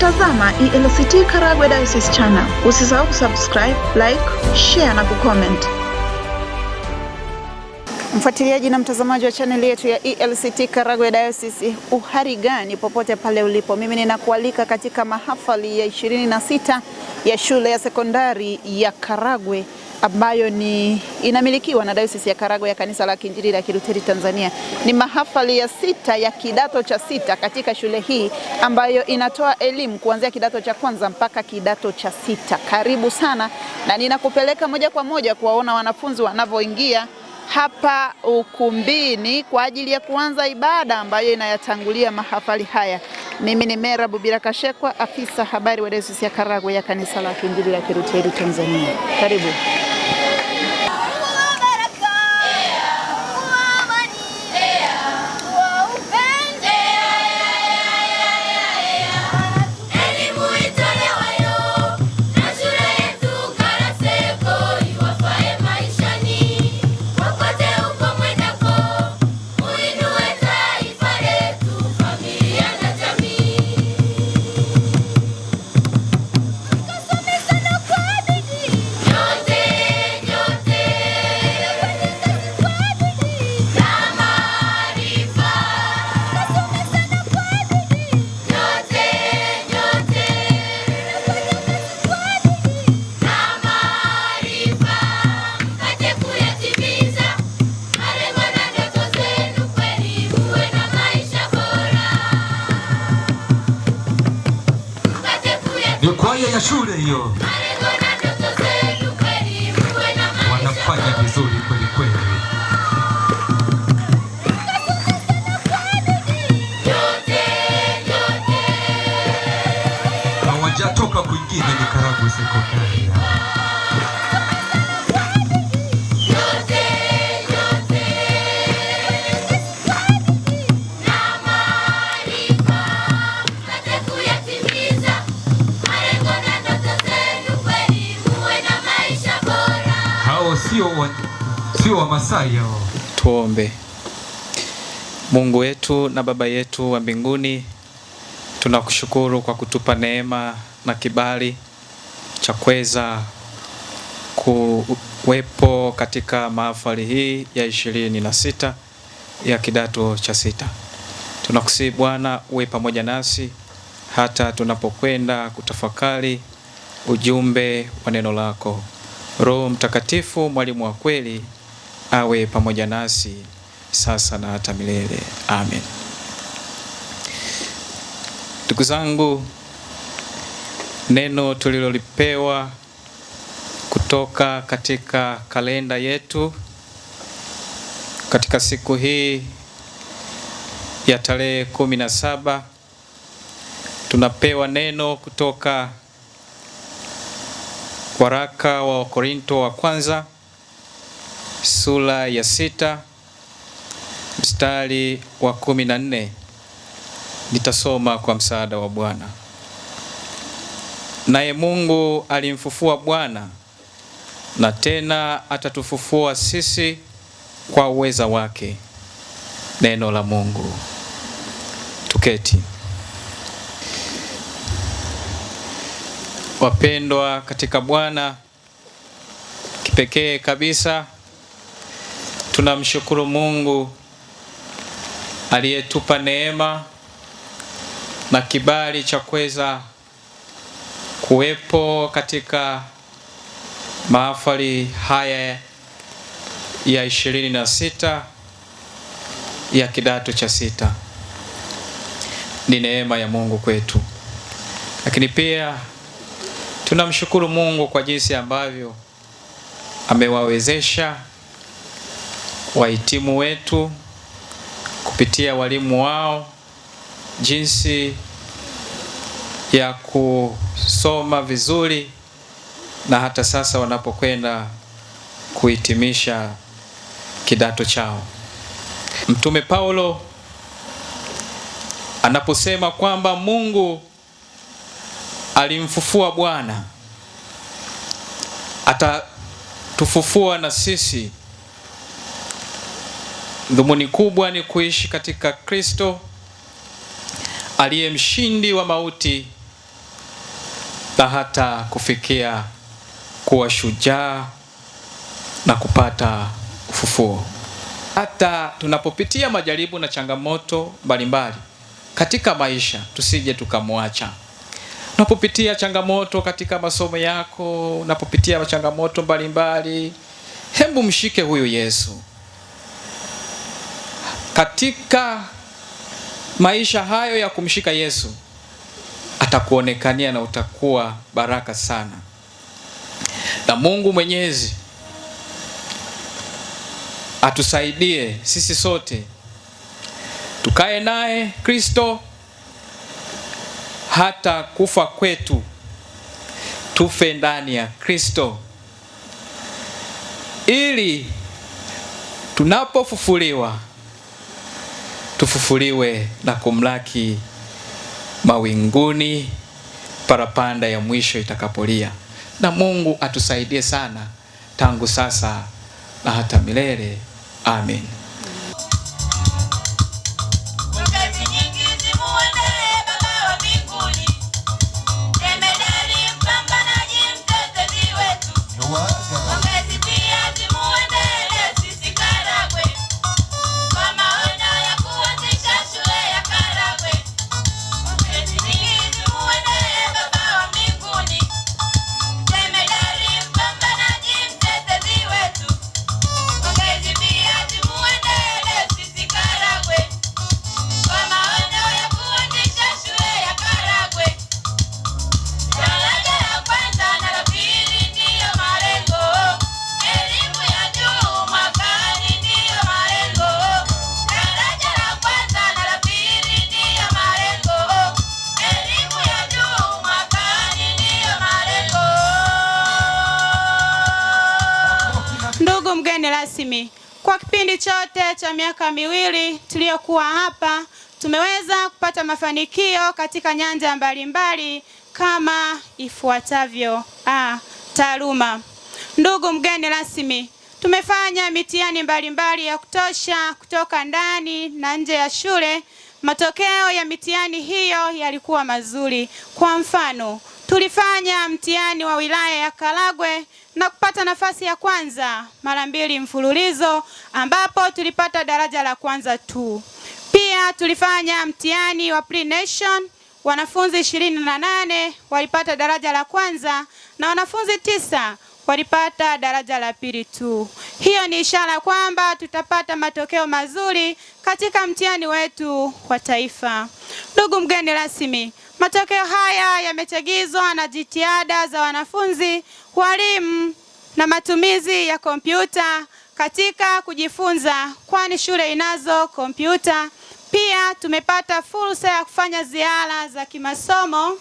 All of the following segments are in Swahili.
Unatazama ELCT Karagwe Diocese Channel. Usisahau kusubscribe, like, share na kucomment. Mfuatiliaji na mtazamaji wa channel yetu ya ELCT Karagwe Diocese, uhari gani popote pale ulipo. Mimi ninakualika katika mahafali ya 26 ya shule ya sekondari ya Karagwe ambayo inamilikiwa na Diocese ya Karagwe ya Kanisa la Kiinjili la Kilutheri Tanzania. Ni mahafali ya 6 ya kidato cha 6 katika shule hii ambayo inatoa elimu kuanzia kidato cha kwanza mpaka kidato cha 6. Karibu sana, na ninakupeleka moja kwa moja kuwaona wanafunzi wanavyoingia hapa ukumbini kwa ajili ya kuanza ibada ambayo inayatangulia mahafali haya. Mimi ni Mera Bubira Kashekwa, afisa habari wa Diocese ya Karagwe ya Kanisa la Kiinjili la Kilutheri Tanzania. Karibu. Ni kwaya ya shule hiyo, wanafanya vizuri kweli kweli. Hawajatoka kwingine, ni Karagwe sekondari. Sio wa Masai hao. Tuombe. Mungu wetu na Baba yetu wa mbinguni, tunakushukuru kwa kutupa neema na kibali cha kuweza kuwepo katika mahafali hii ya 26 ya kidato cha 6. Tunakusihi Bwana uwe pamoja nasi hata tunapokwenda kutafakari ujumbe wa neno lako. Roho Mtakatifu, mwalimu wa kweli, awe pamoja nasi sasa na hata milele. Amen. Ndugu zangu, neno tulilolipewa kutoka katika kalenda yetu katika siku hii ya tarehe 17, tunapewa neno kutoka waraka wa Korinto wa kwanza sura ya 6 mstari wa 14. Nitasoma kwa msaada wa Bwana. Naye Mungu alimfufua Bwana, na tena atatufufua sisi kwa uweza wake. Neno la Mungu. Tuketi. Wapendwa katika Bwana, kipekee kabisa tunamshukuru Mungu aliyetupa neema na kibali cha kuweza kuwepo katika mahafali haya ya 26 ya kidato cha 6. Ni neema ya Mungu kwetu. Lakini pia tunamshukuru Mungu kwa jinsi ambavyo amewawezesha wahitimu wetu kupitia walimu wao jinsi ya kusoma vizuri, na hata sasa wanapokwenda kuhitimisha kidato chao. Mtume Paulo anaposema kwamba Mungu alimfufua Bwana, atatufufua na sisi. Dhumuni kubwa ni kuishi katika Kristo aliye mshindi wa mauti na hata kufikia kuwa shujaa na kupata ufufuo. Hata tunapopitia majaribu na changamoto mbalimbali katika maisha, tusije tukamwacha. Unapopitia changamoto katika masomo yako, unapopitia changamoto mbalimbali, hebu mshike huyu Yesu. Katika maisha hayo ya kumshika Yesu, atakuonekania na utakuwa baraka sana. Na Mungu Mwenyezi atusaidie sisi sote tukae naye Kristo hata kufa kwetu, tufe ndani ya Kristo, ili tunapofufuliwa tufufuliwe na kumlaki mawinguni parapanda ya mwisho itakapolia. Na Mungu atusaidie sana tangu sasa na hata milele. Amen. Ndugu mgeni rasmi, kwa kipindi chote cha miaka miwili tuliyokuwa hapa, tumeweza kupata mafanikio katika nyanja mbalimbali kama ifuatavyo. Taaluma. Ndugu mgeni rasmi, tumefanya mitihani mbalimbali ya kutosha kutoka ndani na nje ya shule. Matokeo ya mitihani hiyo yalikuwa mazuri. Kwa mfano, tulifanya mtihani wa wilaya ya Karagwe na kupata nafasi ya kwanza mara 2 mfululizo, ambapo tulipata daraja la kwanza tu. Pia tulifanya mtihani wa pre-nation, wanafunzi 28 walipata daraja la kwanza na wanafunzi 9 walipata daraja la pili tu. Hiyo ni ishara kwamba tutapata matokeo mazuri katika mtihani wetu wa taifa. Ndugu mgeni rasmi, matokeo haya yamechagizwa na jitihada za wanafunzi, walimu na matumizi ya kompyuta katika kujifunza, kwani shule inazo kompyuta. Pia tumepata fursa ya kufanya ziara za kimasomo,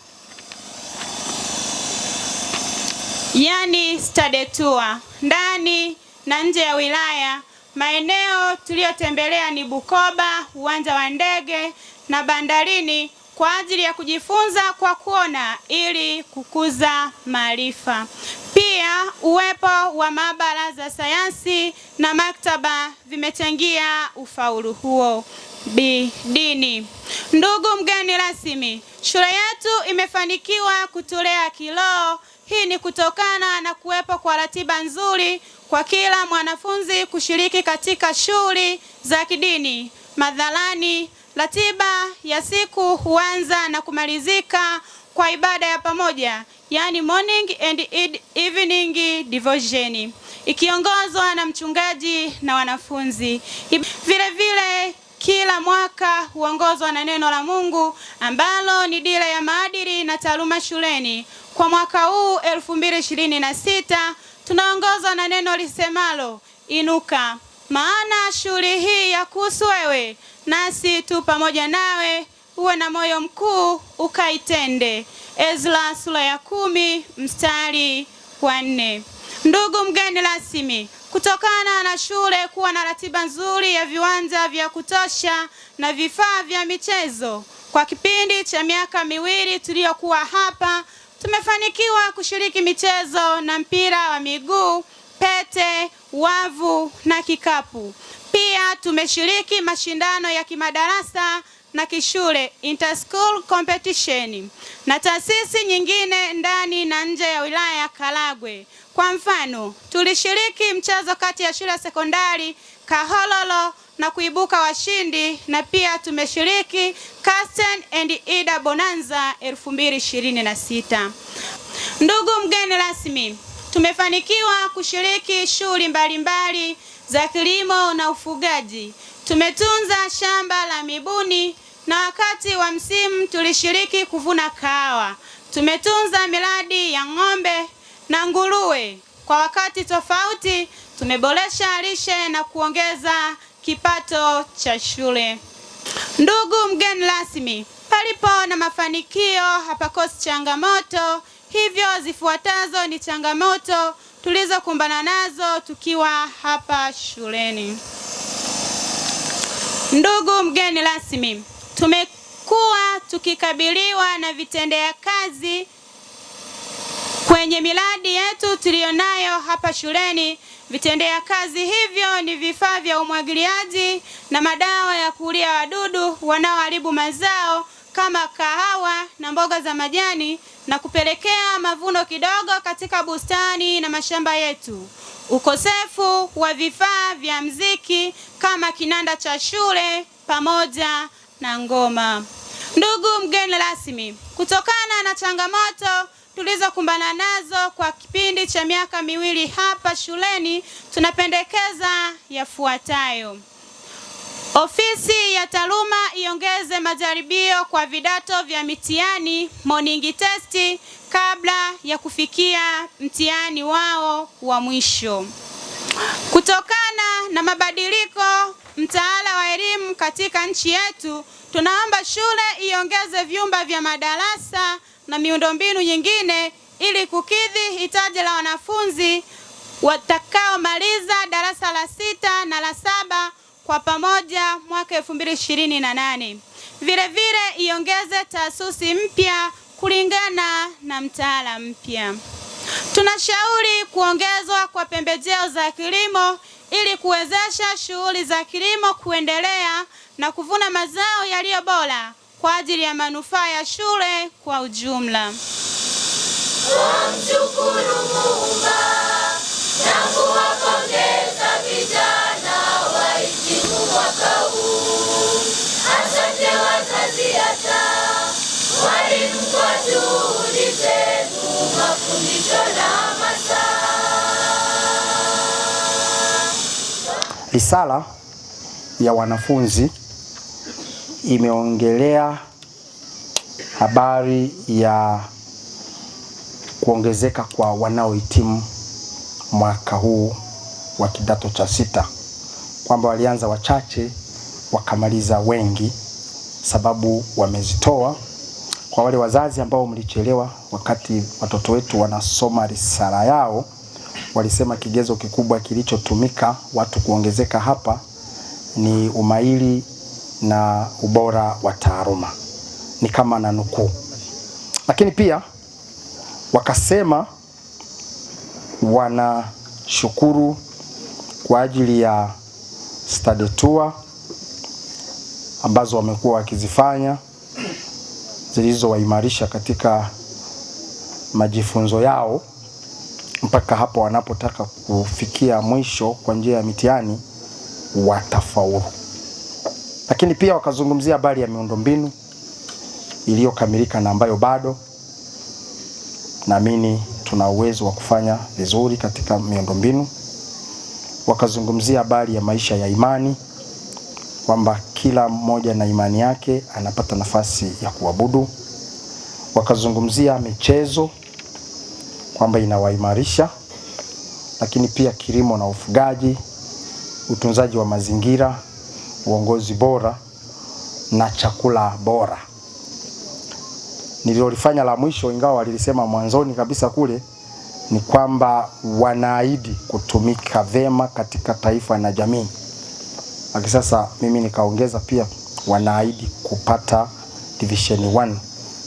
yani study tour, ndani na nje ya wilaya. Maeneo tuliyotembelea ni Bukoba, uwanja wa ndege na bandarini kwa ajili ya kujifunza kwa kuona ili kukuza maarifa. Pia uwepo wa maabara za sayansi na maktaba vimechangia ufaulu huo. Dini. Ndugu mgeni rasmi, shule yetu imefanikiwa kutulea kiroho. Hii ni kutokana na kuwepo kwa ratiba nzuri kwa kila mwanafunzi kushiriki katika shughuli za kidini madhalani. Ratiba ya siku huanza na kumalizika kwa ibada ya pamoja, yani morning and evening devotion, ikiongozwa na mchungaji na wanafunzi. Vile vile kila mwaka huongozwa na neno la Mungu ambalo ni dira ya maadili na taaluma shuleni. Kwa mwaka huu 2026 tunaongozwa na neno lisemalo inuka, maana shughuli hii ya kuhusu wewe, nasi tu pamoja nawe, uwe na moyo mkuu ukaitende. Ezra sura ya 10 mstari wa 4. Ndugu mgeni rasmi, kutokana na shule kuwa na ratiba nzuri ya viwanja vya kutosha na vifaa vya michezo, kwa kipindi cha miaka miwili tuliyokuwa hapa, tumefanikiwa kushiriki michezo na mpira wa miguu, pete, wavu na kikapu. Pia tumeshiriki mashindano ya kimadarasa na kishule interschool competition na taasisi nyingine ndani na nje ya wilaya ya Karagwe. Kwa mfano, tulishiriki mchezo kati ya shule ya sekondari Kahololo na kuibuka washindi, na pia tumeshiriki Kasten and Ida Bonanza 2026. Ndugu mgeni rasmi, tumefanikiwa kushiriki shughuli mbalimbali za kilimo na ufugaji. Tumetunza shamba la mibuni na wakati wa msimu tulishiriki kuvuna kahawa. Tumetunza miradi ya ng'ombe na nguruwe. Kwa wakati tofauti tumeboresha lishe na kuongeza kipato cha shule. Ndugu mgeni rasmi, palipo na mafanikio hapakosi changamoto. Hivyo zifuatazo ni changamoto tulizokumbana nazo tukiwa hapa shuleni. Ndugu mgeni rasmi, tumekuwa tukikabiliwa na vitendea kazi kwenye miradi yetu tulionayo hapa shuleni. Vitendea kazi hivyo ni vifaa vya umwagiliaji na madawa ya kuulia wadudu wanaoharibu mazao kama kahawa na mboga za majani na kupelekea mavuno kidogo katika bustani na mashamba yetu. Ukosefu wa vifaa vya muziki kama kinanda cha shule pamoja na ngoma. Ndugu mgeni rasmi, kutokana na changamoto tulizokumbana nazo kwa kipindi cha miaka miwili hapa shuleni, tunapendekeza yafuatayo. Ofisi ya taaluma iongeze majaribio kwa vidato vya mitihani morning test kabla ya kufikia mtihani wao wa mwisho. Kutokana na mabadiliko mtaala wa elimu katika nchi yetu, tunaomba shule iongeze vyumba vya madarasa na miundombinu nyingine ili kukidhi hitaji la wanafunzi watakaomaliza darasa la 6 na la 7 kwa pamoja mwaka 2028. Vile vile iongeze taasisi mpya kulingana na mtaala mpya. Tunashauri kuongezwa kwa pembejeo za kilimo ili kuwezesha shughuli za kilimo kuendelea na kuvuna mazao yaliyo bora kwa ajili ya manufaa ya shule kwa ujumla. Tumshukuru Muumba na kuwapongeza vijana wahitimu mwaka huu. Asante wazazi hata walimu kwa juhudi zenu, mafundisho na hamasa. Risala ya wanafunzi imeongelea habari ya kuongezeka kwa wanaohitimu mwaka huu wa kidato cha 6, kwamba walianza wachache wakamaliza wengi, sababu wamezitoa. Kwa wale wazazi ambao mlichelewa wakati watoto wetu wanasoma risala yao, walisema kigezo kikubwa kilichotumika watu kuongezeka hapa ni umahiri na ubora wa taaluma, ni kama na nukuu. Lakini pia wakasema wanashukuru kwa ajili ya study tour ambazo wamekuwa wakizifanya zilizowaimarisha katika majifunzo yao mpaka hapo wanapotaka kufikia mwisho kwa njia ya mitihani watafaulu. Lakini pia wakazungumzia habari ya miundombinu iliyokamilika na ambayo bado naamini tuna uwezo wa kufanya vizuri katika miundombinu. Wakazungumzia habari ya maisha ya imani, kwamba kila mmoja na imani yake anapata nafasi ya kuabudu. Wakazungumzia michezo, kwamba inawaimarisha, lakini pia kilimo na ufugaji, utunzaji wa mazingira, uongozi bora na chakula bora. Nililolifanya la mwisho, ingawa walilisema mwanzoni kabisa kule, ni kwamba wanaahidi kutumika vema katika taifa na jamii. Sasa mimi nikaongeza pia wanaahidi kupata division 1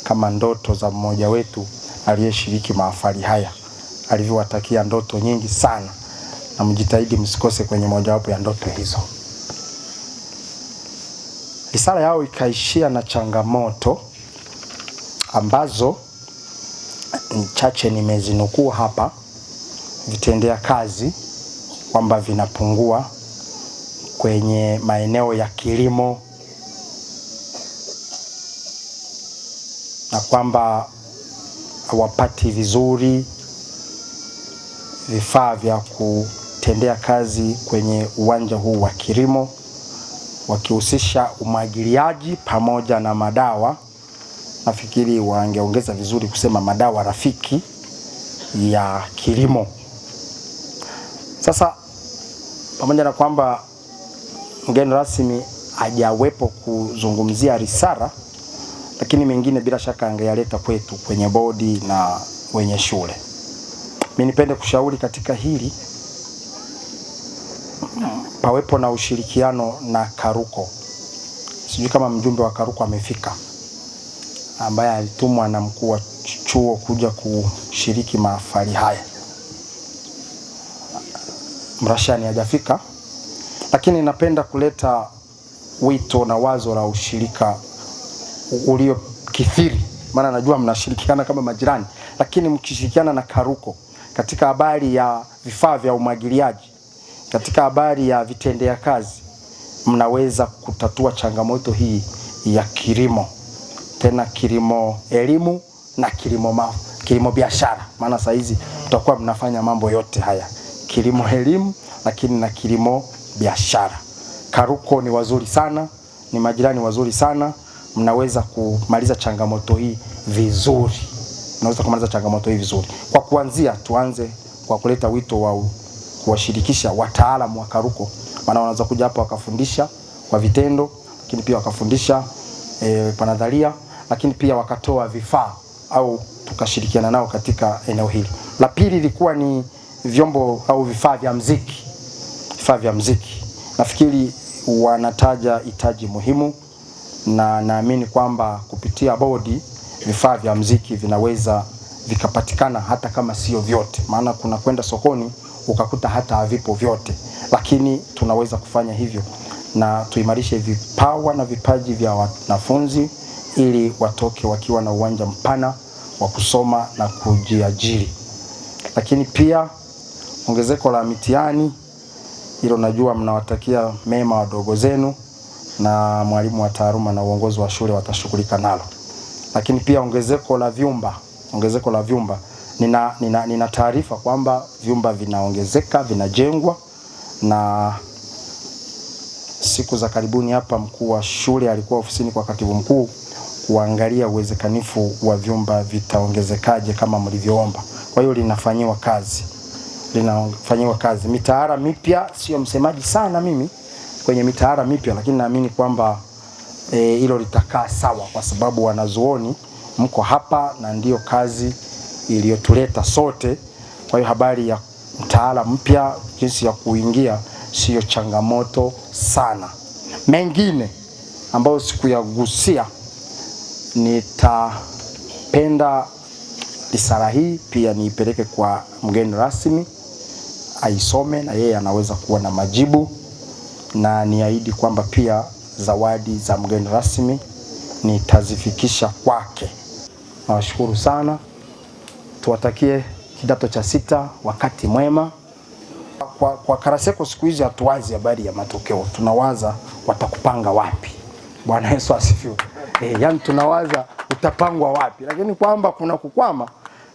kama ndoto za mmoja wetu aliyeshiriki mahafali haya alivyowatakia ndoto nyingi sana, na mjitahidi msikose kwenye mojawapo ya ndoto hizo. risala yao ikaishia na changamoto ambazo chache nimezinukuu hapa. Vitendea kazi kwamba vinapungua kwenye maeneo ya kilimo, na kwamba hawapati vizuri vifaa vya kutendea kazi kwenye uwanja huu wa kilimo, wakihusisha umwagiliaji pamoja na madawa. Nafikiri wangeongeza vizuri kusema madawa rafiki ya kilimo. Sasa pamoja na kwamba mgeni rasmi hajawepo kuzungumzia risala, lakini mengine bila shaka angeyaleta kwetu kwenye bodi na wenye shule. Mimi nipende kushauri katika hili pawepo na ushirikiano na Karuko. Sijui kama mjumbe wa Karuko amefika, ambaye alitumwa na mkuu wa chuo kuja kushiriki mahafali haya. Mrashani hajafika, lakini napenda kuleta wito na wazo la ushirika ulio kithiri, maana najua mnashirikiana kama majirani, lakini mkishirikiana na Karuko katika habari ya vifaa vya umwagiliaji, katika habari ya vitendea kazi, mnaweza kutatua changamoto hii ya kilimo, tena kilimo elimu na kilimo biashara. Maana saa hizi mtakuwa mnafanya mambo yote haya, kilimo elimu lakini na kilimo biashara. Karuko ni wazuri sana, ni majirani wazuri sana, mnaweza kumaliza changamoto hii vizuri. Kwa kuanzia, tuanze kwa kuleta wito wa kuwashirikisha wataalamu wa Karuko, maana wanaweza kuja hapa wakafundisha kwa vitendo, lakini pia wakafundisha kwa nadharia, lakini pia wakatoa vifaa au tukashirikiana nao katika eneo hili. La pili ilikuwa ni vyombo au vifaa vya muziki. Vifaa vya muziki, nafikiri wanataja hitaji muhimu, na naamini kwamba kupitia bodi vifaa vya muziki vinaweza vikapatikana hata kama sio vyote, maana kuna kwenda sokoni ukakuta hata havipo vyote, lakini tunaweza kufanya hivyo na tuimarishe vipawa na vipaji vya wanafunzi ili watoke wakiwa na uwanja mpana wa kusoma na kujiajiri. Lakini pia ongezeko la mitihani, hilo najua mnawatakia mema wadogo zenu, na mwalimu wa taaluma na uongozi wa shule watashughulika nalo. Lakini pia ongezeko la vyumba, nina taarifa kwamba vyumba vinaongezeka, vinajengwa, na siku za karibuni hapa mkuu wa shule alikuwa ofisini kwa katibu mkuu kuangalia uwezekanifu wa vyumba vitaongezekaje kama mlivyoomba. Kwa hiyo linafanyiwa kazi. Mitaala mipya, sio msemaji sana mimi kwenye mitaala mipya, lakini naamini kwamba hilo litakaa sawa, kwa sababu wanazuoni mko hapa na ndio kazi iliyotuleta sote. Kwa hiyo habari ya mtaala mpya, jinsi ya kuingia, sio changamoto sana. Mengine ambayo sikuyagusia, nitapenda risala hii pia niipeleke kwa mgeni rasmi aisome, na yeye anaweza kuwa na majibu, na niahidi kwamba pia zawadi za mgeni rasmi nitazifikisha kwake. Nawashukuru sana, tuwatakie kidato cha 6 wakati mwema. Kwa Karaseko siku hizi hatuwazi habari ya matokeo, tunawaza watakupanga wapi. Bwana Yesu asifiwe. Yani tunawaza utapangwa wapi, lakini kwamba kuna kukwama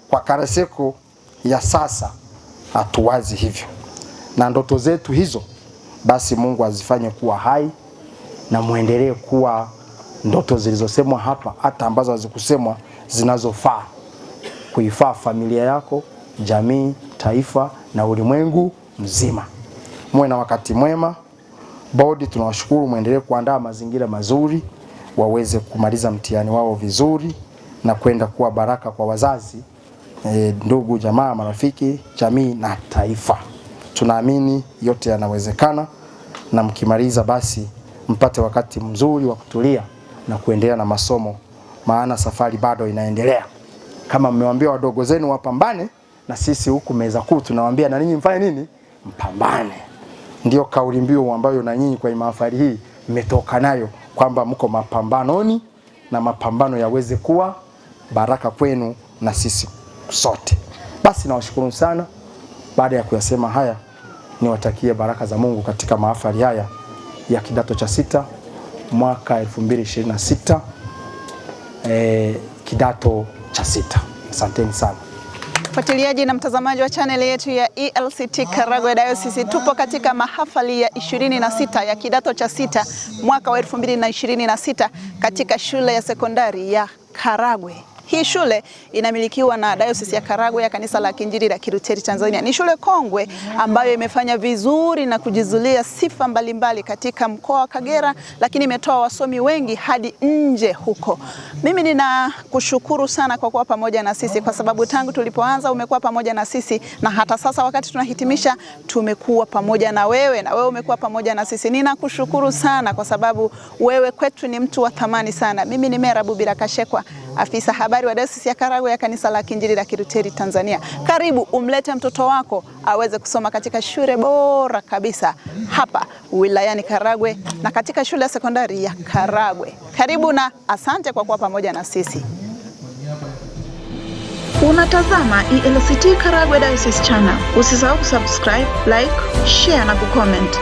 kwa Karaseko ya sasa hatuwazi hivyo. Na ndoto zetu hizo basi Mungu azifanye kuwa hai, na muendelee kuwa ndoto zilizosemwa hapa, hata ambazo hazikusemwa, zinazofaa kuifaa familia yako, jamii, taifa na ulimwengu mzima. Muwe na wakati mwema. Bodi tunawashukuru, muendelee kuandaa mazingira mazuri waweze kumaliza mtihani wao vizuri na kwenda kuwa baraka kwa wazazi, ndugu, jamaa, marafiki, jamii na taifa. Tunaamini yote yanawezekana, na mkimaliza basi mpate wakati mzuri wa kutulia na kuendelea na masomo, maana safari bado inaendelea. Kama mmewaambia wadogo zenu wapambane, na sisi huku meza kuu tunawaambia na ninyi mfanye nini? Mpambane. Ndio kauli mbiu ambayo na nyinyi kwa mahafali hii mmetoka nayo kwamba mko mapambanoni na mapambano yaweze kuwa baraka kwenu na sisi sote. Basi nawashukuru sana. Baada ya kuyasema haya, niwatakie baraka za Mungu katika mahafali haya ya kidato cha 6 mwaka 2026 kidato cha 6. Asanteni sana. Mfuatiliaji na mtazamaji wa channel yetu ya ELCT Karagwe Diocese, tupo katika mahafali ya 26 ya kidato cha 6 mwaka wa 2026 katika shule ya sekondari ya Karagwe. Hii shule inamilikiwa na Diocese ya Karagwe ya Kanisa la Kiinjili la Kilutheri Tanzania. Ni shule kongwe ambayo imefanya vizuri na kujizulia sifa mbalimbali katika mkoa wa Kagera, lakini imetoa wasomi wengi hadi nje huko. Mimi ninakushukuru sana kwa kuwa pamoja na sisi, kwa sababu tangu tulipoanza umekuwa pamoja na sisi, na hata sasa wakati tunahitimisha tumekuwa pamoja na wewe umekuwa pamoja na sisi. Ninakushukuru sana kwa sababu wewe kwetu ni mtu wa thamani sana. Mimi ni Mera Bubira Kashekwa, afisa habari wa Diocese ya Karagwe ya Kanisa la Kiinjili la Kilutheri Tanzania. Karibu umlete mtoto wako aweze kusoma katika shule bora kabisa hapa wilayani Karagwe na katika shule ya sekondari ya Karagwe. Karibu na asante kwa kuwa pamoja na sisi. Unatazama ELCT Karagwe Diocese Channel. Usisahau kusubscribe, like, share na kucomment.